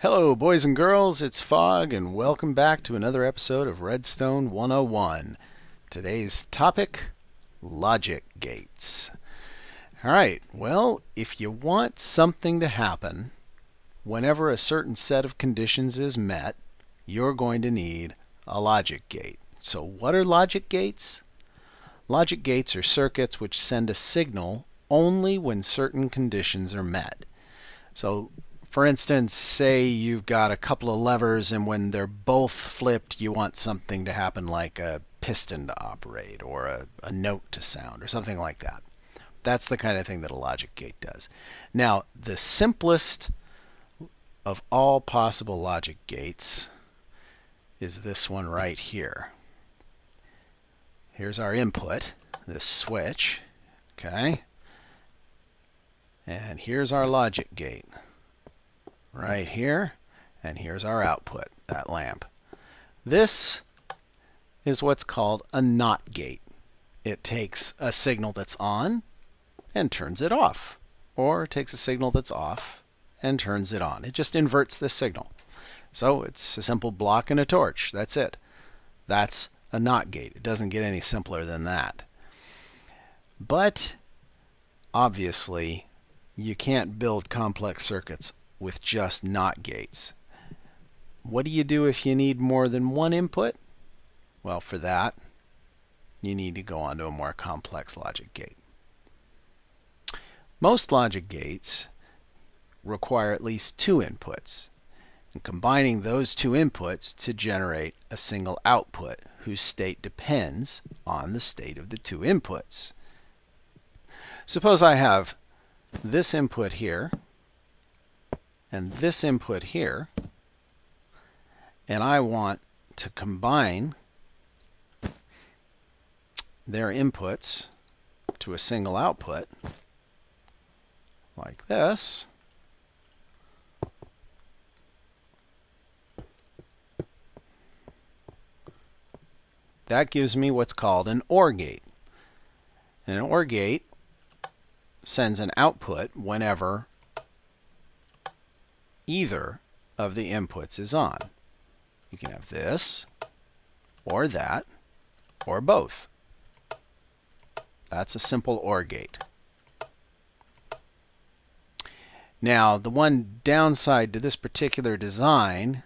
Hello, boys and girls, it's Fog, and welcome back to another episode of Redstone 101. Today's topic, logic gates. Alright, well, if you want something to happen whenever a certain set of conditions is met, you're going to need a logic gate. So what are logic gates? Logic gates are circuits which send a signal only when certain conditions are met. So for instance, say you've got a couple of levers and when they're both flipped you want something to happen like a piston to operate or a note to sound or something like that. That's the kind of thing that a logic gate does. Now, the simplest of all possible logic gates is this one right here. Here's our input, this switch, okay? And here's our logic gate. Right here, and here's our output, that lamp. This is what's called a NOT gate. It takes a signal that's on and turns it off, or takes a signal that's off and turns it on. It just inverts the signal. So it's a simple block and a torch. That's it. That's a NOT gate. It doesn't get any simpler than that. But obviously, you can't build complex circuits with just NOT gates. What do you do if you need more than one input? Well, for that, you need to go on to a more complex logic gate. Most logic gates require at least two inputs, and combining those two inputs to generate a single output whose state depends on the state of the two inputs. Suppose I have this input here and this input here, and I want to combine their inputs to a single output like this. That gives me what's called an OR gate. And an OR gate sends an output whenever either of the inputs is on. You can have this, or that, or both. That's a simple OR gate. Now, the one downside to this particular design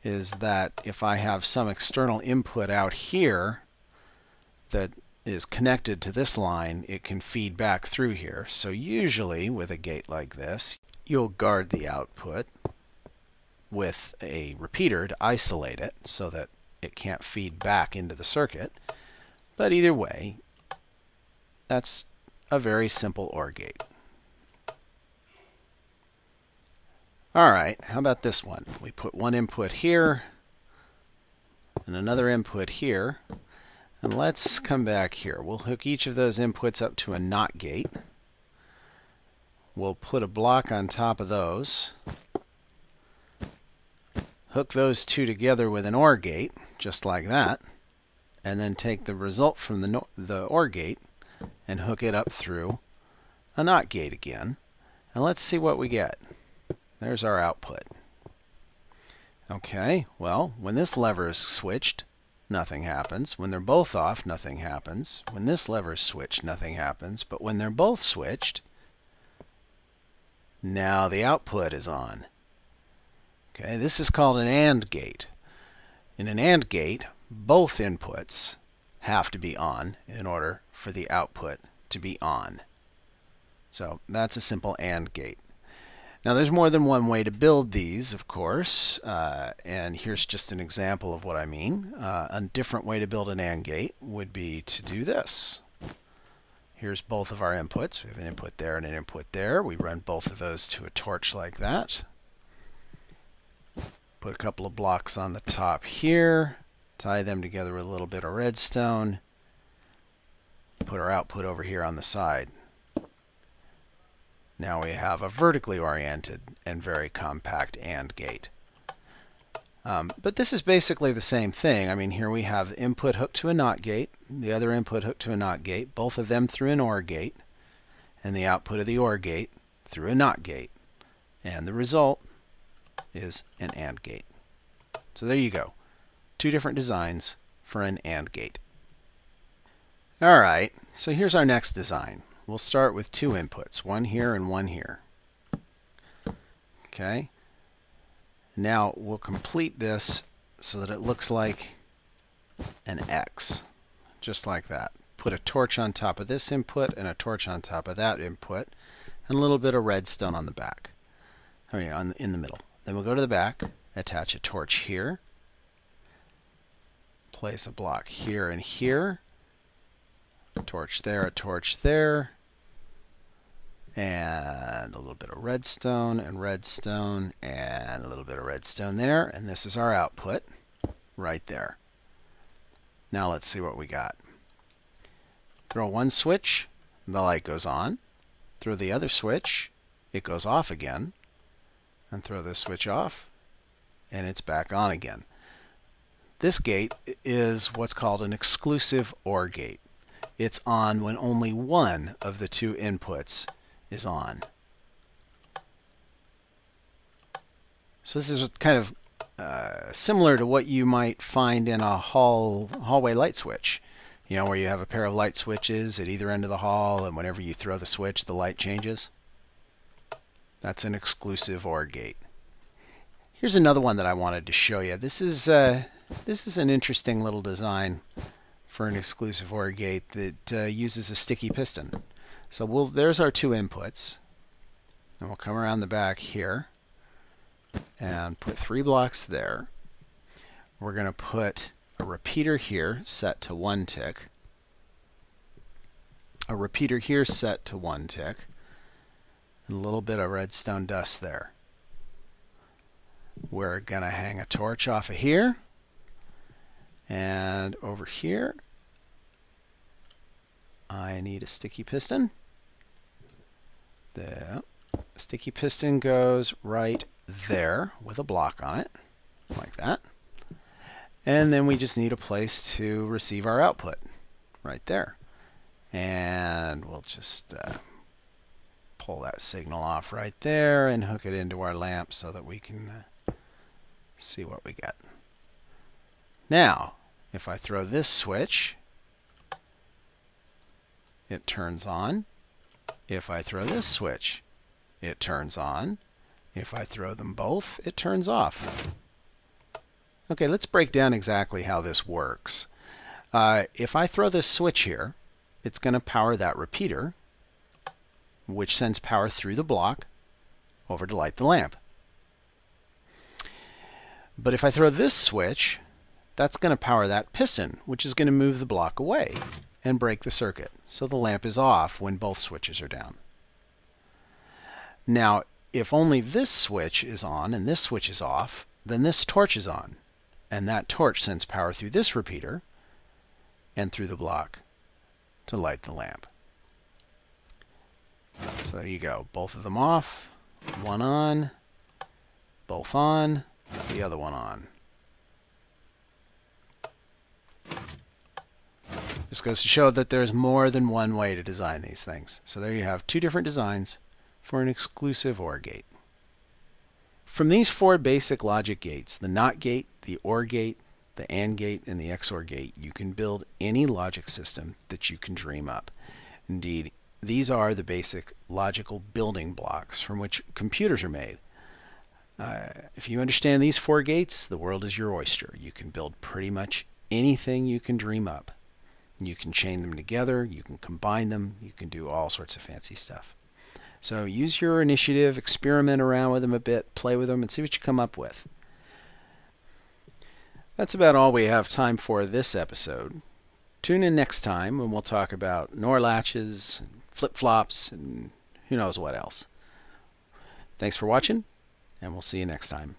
is that if I have some external input out here that is connected to this line, it can feed back through here. So usually with a gate like this, you'll guard the output with a repeater to isolate it so that it can't feed back into the circuit. But either way, that's a very simple OR gate. Alright, how about this one? We put one input here and another input here. And let's come back here. We'll hook each of those inputs up to a NOT gate. We'll put a block on top of those. Hook those two together with an OR gate, just like that. And then take the result from the OR gate and hook it up through a NOT gate again. And let's see what we get. There's our output. Okay, well, when this lever is switched, nothing happens. When they're both off, nothing happens. When this lever is switched, nothing happens. But when they're both switched, now the output is on. Okay, this is called an AND gate. In an AND gate, both inputs have to be on in order for the output to be on. So that's a simple AND gate. Now there's more than one way to build these, of course, and here's just an example of what I mean. A different way to build an AND gate would be to do this. Here's both of our inputs. We have an input there and an input there. We run both of those to a torch like that. put a couple of blocks on the top here, tie them together with a little bit of redstone, put our output over here on the side. Now we have a vertically oriented and very compact AND gate. But this is basically the same thing. I mean, here we have the input hooked to a NOT gate, the other input hooked to a NOT gate, both of them through an OR gate, and the output of the OR gate through a NOT gate. And the result is an AND gate. So there you go. Two different designs for an AND gate. Alright, so here's our next design. We'll start with two inputs, one here and one here. Okay. Now we'll complete this so that it looks like an X, just like that. Put a torch on top of this input and a torch on top of that input, and a little bit of redstone on the back. I mean, in the middle. Then we'll go to the back, attach a torch here, place a block here and here, a torch there, and a little bit of redstone and redstone and a little bit of redstone there, and this is our output right there. Now let's see what we got. Throw one switch, the light goes on. Throw the other switch, it goes off again. And throw this switch off, and it's back on again. This gate is what's called an exclusive OR gate. It's on when only one of the two inputs is on. So this is kind of similar to what you might find in a hallway light switch. You know, where you have a pair of light switches at either end of the hall, and whenever you throw the switch, the light changes. That's an exclusive OR gate. Here's another one that I wanted to show you. This is an interesting little design for an exclusive OR gate that uses a sticky piston. So there's our two inputs, and we'll come around the back here and put 3 blocks there. We're going to put a repeater here set to 1 tick, a repeater here set to 1 tick, and a little bit of redstone dust there. We're going to hang a torch off of here, and over here I need a sticky piston. The sticky piston goes right there with a block on it, like that. And then we just need a place to receive our output, right there. And we'll just pull that signal off right there and hook it into our lamp so that we can see what we get. Now, if I throw this switch, it turns on. If I throw this switch, it turns on. If I throw them both, it turns off. Okay, let's break down exactly how this works. If I throw this switch here, it's going to power that repeater, which sends power through the block over to light the lamp. But if I throw this switch, that's going to power that piston, which is going to move the block away and break the circuit. So the lamp is off when both switches are down. Now, if only this switch is on and this switch is off, then this torch is on. And that torch sends power through this repeater and through the block to light the lamp. So there you go. Both of them off, one on, both on, the other one on. Just goes to show that there's more than one way to design these things. So there you have 2 different designs for an exclusive OR gate. From these 4 basic logic gates, the NOT gate, the OR gate, the AND gate, and the XOR gate, you can build any logic system that you can dream up. Indeed, these are the basic logical building blocks from which computers are made. If you understand these 4 gates, the world is your oyster. You can build pretty much anything you can dream up. You can chain them together, you can combine them, you can do all sorts of fancy stuff. So use your initiative, experiment around with them a bit, play with them, and see what you come up with. That's about all we have time for this episode. Tune in next time when we'll talk about NOR latches, flip-flops, and who knows what else. Thanks for watching, and we'll see you next time.